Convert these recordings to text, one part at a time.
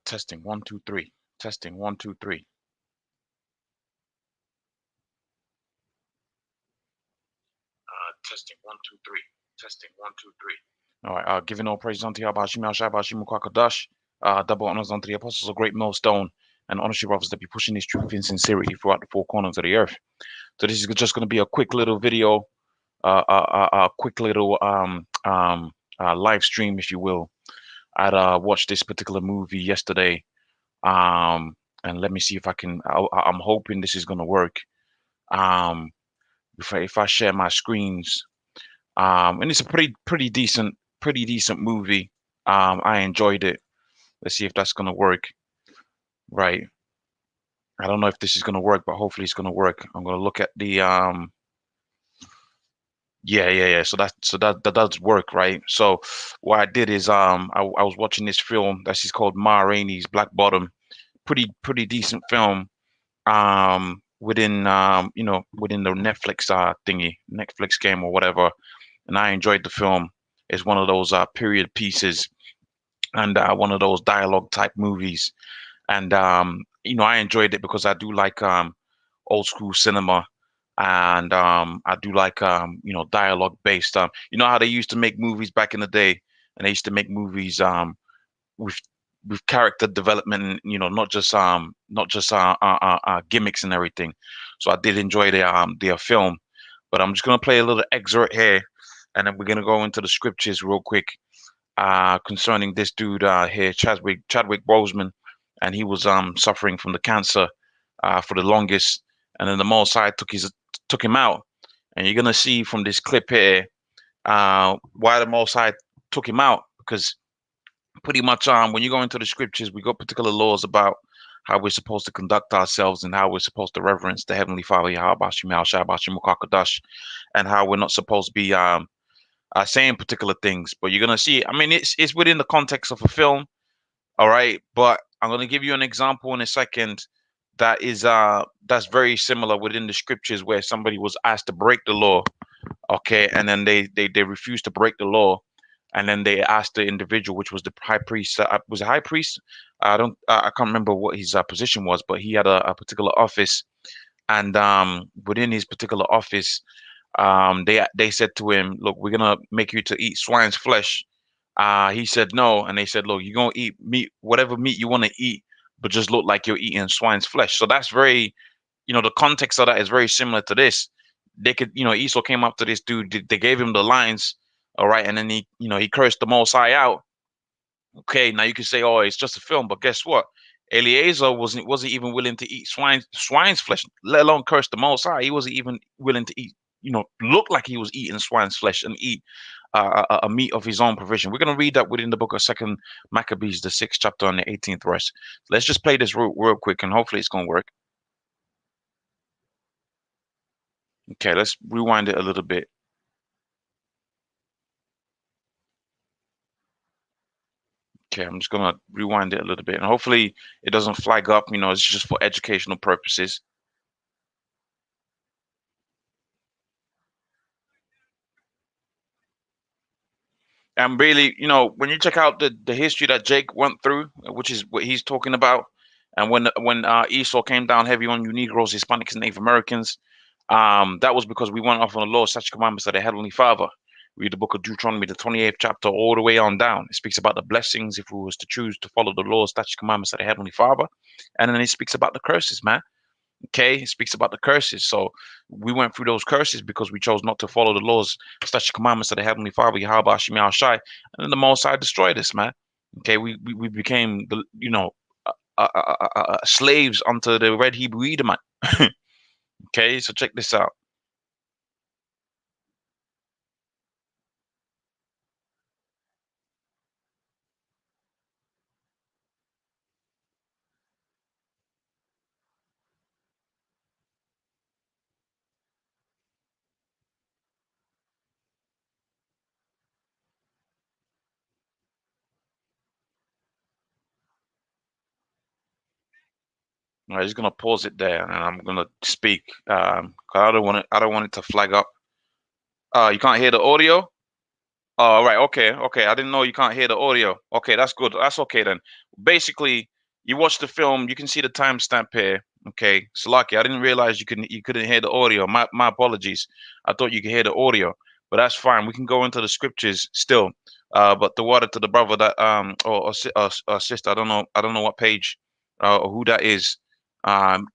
Testing one, two, three. Testing one, two, three. Testing one, two, three. Testing one, two, three. All right. Giving all praise unto Yahweh Hashem Yahshua Hashem Kwakadash. Double honors unto the apostles of great millstone and honor brothers that be pushing this truth in sincerity throughout the four corners of the earth. So this is just going to be a quick little video, quick little live stream, if you will. I'd watched this particular movie yesterday, and let me see if I can. I'm hoping this is going to work. Um, if I share my screens, and it's a pretty decent movie. I enjoyed it. Let's see if that's going to work. Right. I don't know if this is going to work, but hopefully it's going to work. I'm going to look at the yeah. So that does work, right? So what I did is I was watching this film that's is called Ma Rainey's Black Bottom. Pretty decent film. Within within the Netflix thingy, Netflix game or whatever, and I enjoyed the film. It's one of those period pieces and one of those dialogue type movies, and I enjoyed it because I do like old school cinema, and I do like dialogue based. You know how they used to make movies back in the day, and they used to make movies with character development, and, not just gimmicks and everything. So I did enjoy their film, but I'm just gonna play a little excerpt here, and then we're gonna go into the scriptures real quick concerning this dude here, Chadwick Boseman, and he was suffering from the cancer for the longest, and then the Mossad took him out, and you're gonna see from this clip here why the Mossad took him out, because pretty much when you go into the scriptures, we got particular laws about how we're supposed to conduct ourselves and how we're supposed to reverence the Heavenly Father, Yahweh Bashim Yahshua Bashim Mukakadash, and how we're not supposed to be saying particular things. But you're gonna see, I mean, it's within the context of a film, all right. But I'm gonna give you an example in a second that's very similar within the scriptures where somebody was asked to break the law, okay, and then they refused to break the law, and then they asked the individual, which was the high priest. Was a high priest? I can't remember what his position was, but he had a particular office, and within his particular office, they said to him, "Look, we're gonna make you to eat swine's flesh." He said no, and they said, "Look, you're gonna eat meat, whatever meat you want to eat, but just look like you're eating swine's flesh." So that's very, the context of that is very similar to this. They could, Esau came up to this dude, they gave him the lines, all right, and then he cursed the Most High out. Okay, now you can say, "Oh, it's just a film," but guess what? Eliezer wasn't even willing to eat swine's flesh, let alone curse the Most High. He wasn't even willing to eat, look like he was eating swine's flesh and eat a meat of his own provision. We're gonna read that within the book of Second Maccabees, the 6th chapter and the 18th verse. Let's just play this real quick, and hopefully it's gonna work. Okay, let's rewind it a little bit. Okay, I'm just gonna rewind it a little bit, and hopefully it doesn't flag up. It's just for educational purposes. And really, when you check out the history that Jake went through, which is what he's talking about, and when Esau came down heavy on you Negroes, Hispanics, and Native Americans, that was because we went off on the law, such commandments of the Heavenly Father. Read the book of Deuteronomy, the 28th chapter, all the way on down. It speaks about the blessings if we was to choose to follow the laws, such commandments of the Heavenly Father, and then it speaks about the curses, man. Okay, it speaks about the curses. So we went through those curses because we chose not to follow the laws, statute commandments of the Heavenly Father, Yahweh Hashem Shai, and then the Most High destroyed us, man. Okay, we became slaves unto the red Hebrew Edomite. Okay, so check this out. I'm just gonna pause it there, and I'm gonna speak. 'Cause I don't want it to flag up. You can't hear the audio. Oh, right. Okay. Okay. I didn't know you can't hear the audio. Okay, that's good. That's okay then. Basically, you watch the film, you can see the timestamp here. Okay. Salaki, I didn't realize you couldn't hear the audio. My apologies. I thought you could hear the audio, but that's fine. We can go into the scriptures still. But the water to the brother that or sister, I don't know what page or who that is. Um,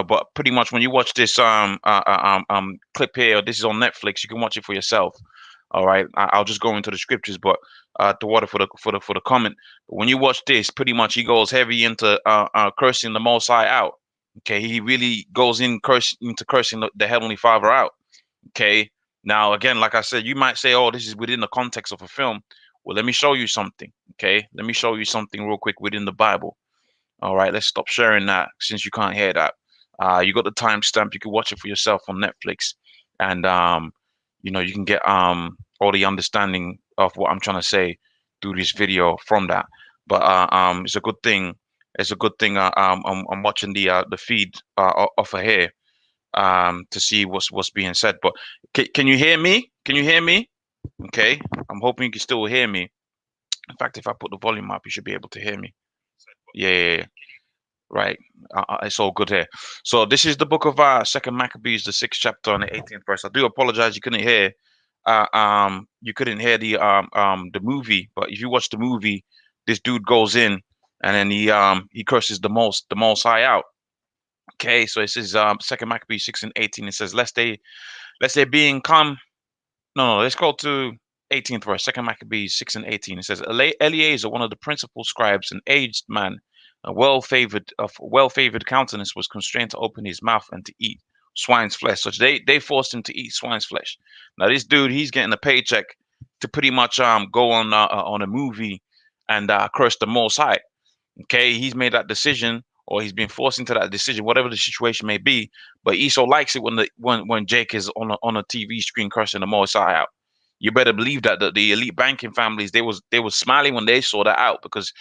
but pretty much when you watch this clip here, this is on Netflix. You can watch it for yourself. All right, I'll just go into the scriptures, but the water for the comment. But when you watch this, pretty much he goes heavy into cursing the Most High out. Okay, he really goes into cursing the Heavenly Father out. Okay, now again, like I said, you might say, "Oh, this is within the context of a film." Well, let me show you something. Okay, let me show you something real quick within the Bible. All right, let's stop sharing that since you can't hear that. You got the timestamp. You can watch it for yourself on Netflix, and you can get all the understanding of what I'm trying to say through this video from that. But it's a good thing. It's a good thing. I'm watching the feed off of here to see what's being said. But can you hear me? Can you hear me? Okay, I'm hoping you can still hear me. In fact, if I put the volume up, you should be able to hear me. Yeah, yeah, yeah. Right. It's all good here. So this is the book of Second Maccabees, the sixth chapter and the 18th verse. I do apologize you couldn't hear. The movie, but if you watch the movie, this dude goes in and then he curses the most high out. Okay, so it says Second Maccabees 6 and 18. It says, lest they being come. No, let's go to 18th verse, Second Maccabees 6 and 18. It says, Eleazar, one of the principal scribes, an aged man, well favored countenance, was constrained to open his mouth and to eat swine's flesh. So they forced him to eat swine's flesh. Now this dude, he's getting a paycheck to pretty much go on a movie and curse the Most High. Okay, he's made that decision, or he's been forced into that decision, whatever the situation may be. But Esau likes it when Jake is on a TV screen cursing the Most High out. You better believe that the elite banking families, they was smiling when they saw that out, because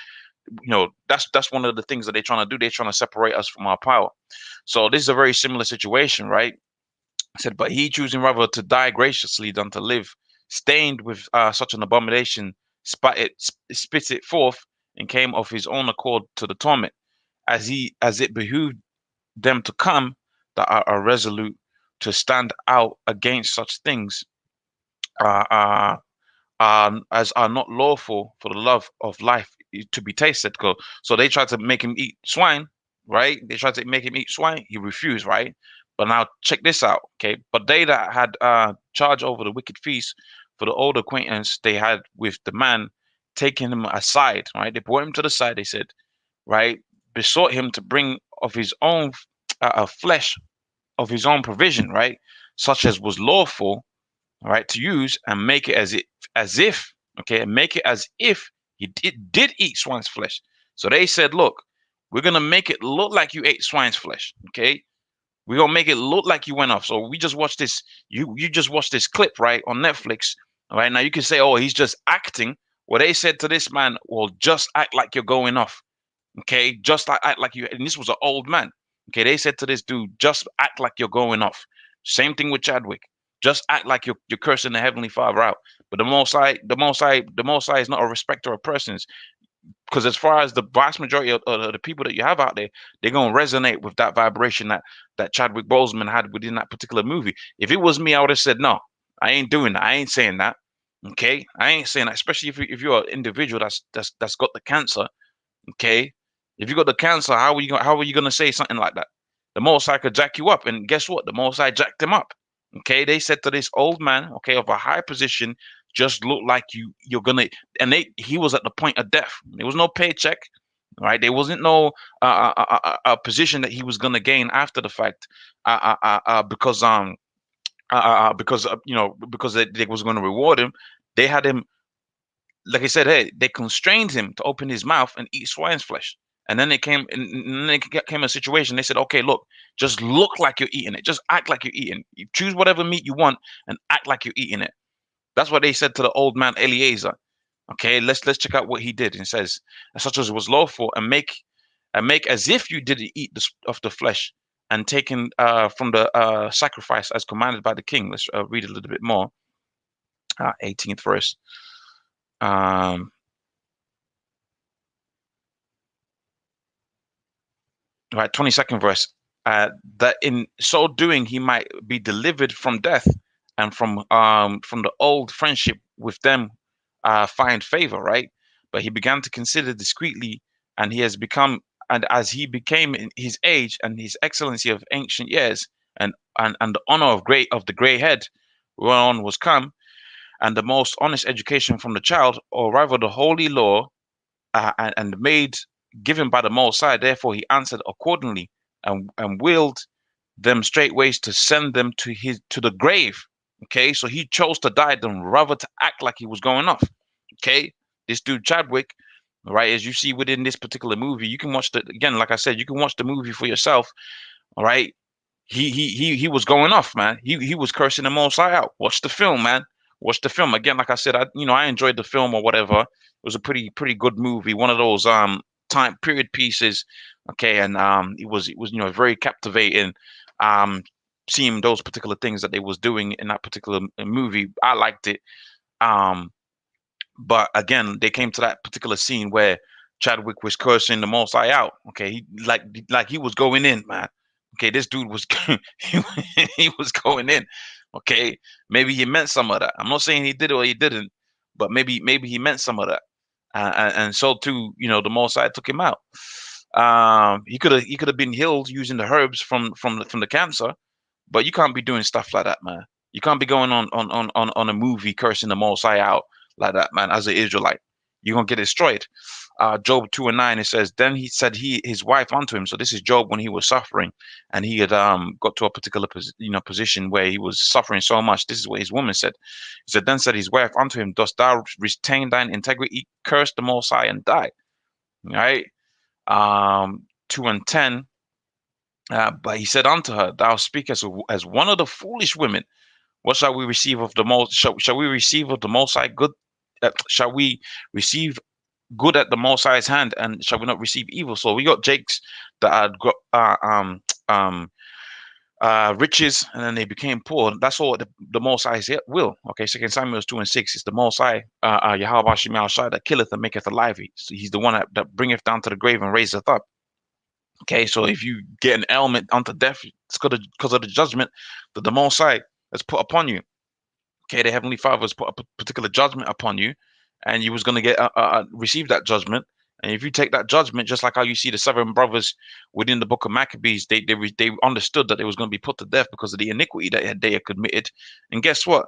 that's one of the things that they're trying to do. They're trying to separate us from our power. So this is a very similar situation, right? I said, but he, choosing rather to die graciously than to live stained with such an abomination, spit it forth, and came of his own accord to the torment, as it behooved them to come that are resolute to stand out against such things, uh, uh, as are not lawful for the love of life to be tasted. So they tried to make him eat swine, right? They tried to make him eat swine. He refused, right? But now check this out, okay? But they that had charge over the wicked feast, for the old acquaintance they had with the man, taking him aside, right? They brought him to the side. They said, right, besought him to bring of his own flesh of his own provision, right, such as was lawful, right, to use, and make it as if, okay, make it as if he did eat swine's flesh. So they said, look, we're gonna make it look like you ate swine's flesh, okay? We're gonna make it look like you went off. So we just watched this. You just watched this clip, right, on Netflix. All right, now you can say, oh, he's just acting. Well, they said to this man, well, just act like you're going off. Okay, just act like you. And this was an old man. Okay, they said to this dude, just act like you're going off. Same thing with Chadwick. Just act like you're cursing the Heavenly Father out. But the Most High is not a respecter of persons. Because as far as the vast majority of the people that you have out there, they're gonna resonate with that vibration that Chadwick Boseman had within that particular movie. If it was me, I would have said no. I ain't doing that. I ain't saying that. Okay, I ain't saying that. Especially if you're an individual that's got the cancer. Okay, if you got the cancer, how are you gonna say something like that? The Most High could jack you up, and guess what? The Most High jacked him up. Okay, they said to this old man, okay, of a high position, just look like you're gonna, and he was at the point of death. There was no paycheck, right? There wasn't no position that he was gonna gain after the fact, because they was gonna reward him. They had him, like I said, hey, they constrained him to open his mouth and eat swine's flesh. And then came a situation. They said, okay, look, just look like you're eating it. Just act like you're eating. You choose whatever meat you want and act like you're eating it. That's what they said to the old man Eliezer. Okay, let's check out what he did. It says, such as was lawful, and make as if you didn't eat of the flesh, and taken from the sacrifice as commanded by the king. Let's read a little bit more. 18th verse. Um, right, 22nd verse. That in so doing he might be delivered from death, and from the old friendship with them find favor, right? But he began to consider discreetly, and he has become, and as he became in his age and his excellency of ancient years, and the honor of the gray head whereon was come, and the most honest education from the child, or rather the holy law, and made given by the Most High. Therefore he answered accordingly, and willed them straightways to send them to the grave. Okay, so he chose to die than rather to act like he was going off. Okay, this dude Chadwick, right? As you see within this particular movie, you can watch the again, like I said, you can watch the movie for yourself. All right, he was going off, man. He was cursing the Most High out. Watch the film, man. Watch the film again. Like I said, I enjoyed the film or whatever. It was a pretty good movie. One of those time period pieces. Okay, and it was very captivating. Um, seeing those particular things that they was doing in that particular movie, I liked it. Um, but again, they came to that particular scene where Chadwick was cursing the Most High out. Okay, like he was going in, man. Okay, this dude was he, he was going in. Okay, maybe he meant some of that. I'm not saying he did it or he didn't, but maybe he meant some of that, and so too, the Most High took him out. He could have been healed using the herbs from the cancer, but you can't be doing stuff like that, man. You can't be going on a movie cursing the Most High out like that, man. As an Israelite, you're gonna get destroyed. Job 2:9, it says, then he said his wife unto him. So this is Job when he was suffering, and he had got to a particular position where he was suffering so much. This is what his woman said. He said, then said his wife unto him, dost thou retain thine integrity? Curse the Most High and die. Right? 2:10. But he said unto her, thou speakest as one of the foolish women. What shall we receive of the most? Shall we receive of the Most High good? Shall we receive good at the Most High's hand, and shall we not receive evil? So we got Jakes that had got riches, and then they became poor. That's all the Most High will. Okay, Second Samuel 2:6 is the Most High, Yahweh Shem Shai, that killeth and maketh alive. He's the one that bringeth down to the grave and raiseth up. Okay, so if you get an ailment unto death, it's because of the judgment that the Most High has put upon you. Okay, the Heavenly Father has put a particular judgment upon you, and you was going to get receive that judgment. And if you take that judgment, just like how you see the seven brothers within the book of Maccabees, they understood that they was going to be put to death because of the iniquity that they had committed. And guess what?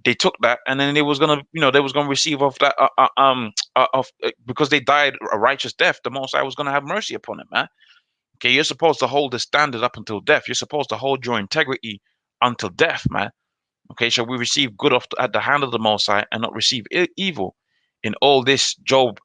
They took that, and then they was gonna, they was gonna receive of that, because they died a righteous death. The Most High was gonna have mercy upon it, man. Okay, you're supposed to hold the standard up until death. You're supposed to hold your integrity until death, man. Okay, shall we receive good at the hand of the Most High and not receive evil? In all this, Job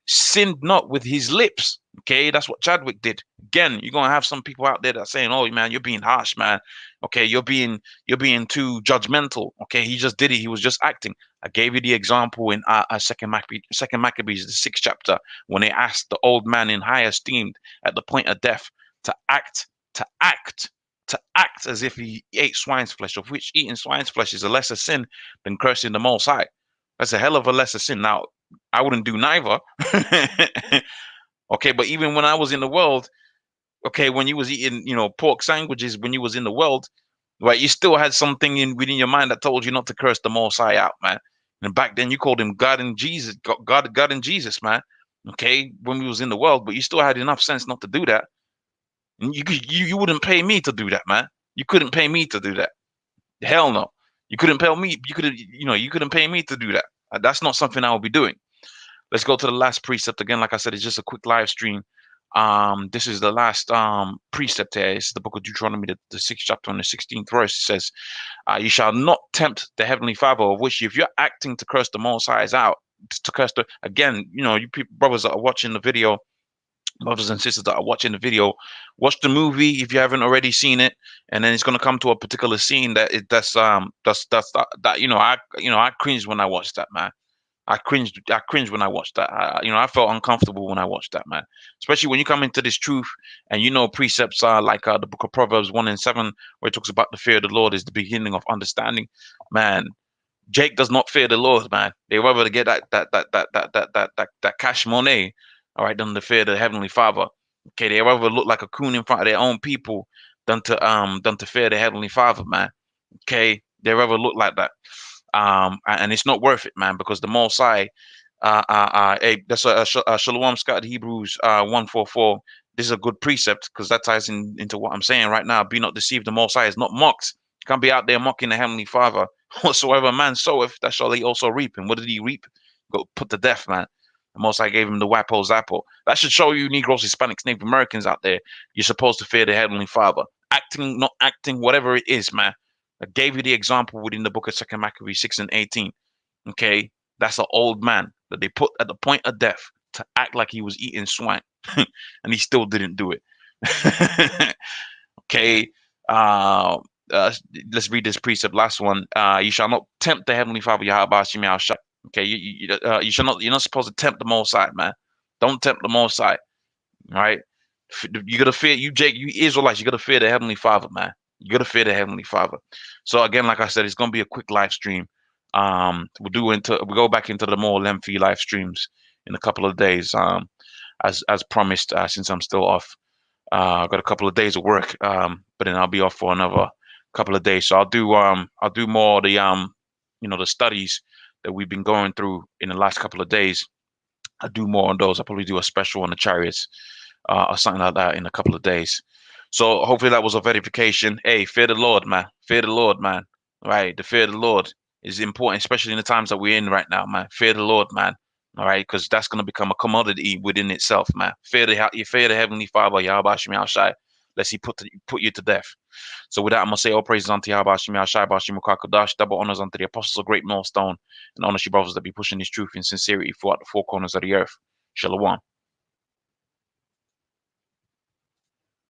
sinned not with his lips. Okay, that's what Chadwick did. Again, you're gonna have some people out there that are saying, "Oh man, you're being harsh, man. Okay, you're being too judgmental." Okay, he just did it. He was just acting. I gave you the example in Second Maccabees, the 6th chapter, when they asked the old man in high esteem at the point of death to act, to act to act as if he ate swine's flesh, of which eating swine's flesh is a lesser sin than cursing the Most High. That's a hell of a lesser sin. Now, I wouldn't do neither. Okay, but even when I was in the world, okay, when you was eating, pork sandwiches when you was in the world, right, you still had something within your mind that told you not to curse the Most High out, man. And back then you called him God and Jesus, God and Jesus, man. Okay, when we was in the world, but you still had enough sense not to do that. And you wouldn't pay me to do that, man. You couldn't pay me to do that. Hell no. You couldn't pay me. You couldn't pay me to do that. That's not something I will be doing. Let's go to the last precept again. Like I said, it's just a quick live stream. This is the last precept here. It's the book of Deuteronomy, the 6th chapter and the 16th verse. It says, "You shall not tempt the heavenly Father, of which if you're acting to curse the Most High out, to curse the again, you people, brothers that are watching the video, brothers and sisters that are watching the video, watch the movie if you haven't already seen it, and then it's going to come to a particular scene that's I cringed when I watched that, man. I cringed when I watched that. I felt uncomfortable when I watched that, man. Especially when you come into this truth, and precepts are like the book of Proverbs 1:7, where it talks about the fear of the Lord is the beginning of understanding. Man, Jake does not fear the Lord, man. They rather get that cash money, all right, than to fear the Heavenly Father. Okay, they rather look like a coon in front of their own people than to fear the Heavenly Father, man. Okay, they rather look like that. And it's not worth it, man, because the Most High, hey, that's Shalom Scott Hebrews 1:44. This is a good precept because that ties into what I'm saying right now. Be not deceived, the Most High is not mocked. You can't be out there mocking the Heavenly Father. Whatsoever man soweth, that shall he also reap. And what did he reap? Go put to death, man. The Most High gave him the Wapo Zappo. That should show you Negroes, Hispanics, Native Americans out there. You're supposed to fear the Heavenly Father. Acting, not acting, whatever it is, man. I gave you the example within the book of Second Maccabees 6 and 18. Okay, that's an old man that they put at the point of death to act like he was eating swine, and he still didn't do it. Okay, uh, uh, let's read this precept. Last one. You shall not tempt the heavenly Father Yahweh Shem Yahushua. Okay, you shall not. You're not supposed to tempt the Most High, man. Don't tempt the Most High. All right, you gotta fear you, Jake. You Israelites, you gotta fear the heavenly Father, man. You gotta fear the heavenly Father. So again, like I said, it's gonna be a quick live stream. We go back into the more lengthy live streams in a couple of days. As promised, since I'm still off. I've got a couple of days of work, but then I'll be off for another couple of days. So I'll do more of the the studies that we've been going through in the last couple of days. I'll do more on those. I'll probably do a special on the chariots, or something like that in a couple of days. So hopefully that was a verification. Hey, fear the Lord, man. Fear the Lord, man. Right? The fear of the Lord is important, especially in the times that we're in right now, man. Fear the Lord, man. All right, because that's going to become a commodity within itself, man. You fear the Heavenly Father, Yahweh Shem Shai, lest He put you to death. So with that, I'm gonna say all praises unto Yahweh Shem Shai, Bashim Kodash, double honors unto the apostles of Great Millstone, and honor you brothers that be pushing this truth in sincerity throughout the four corners of the earth. Shalom.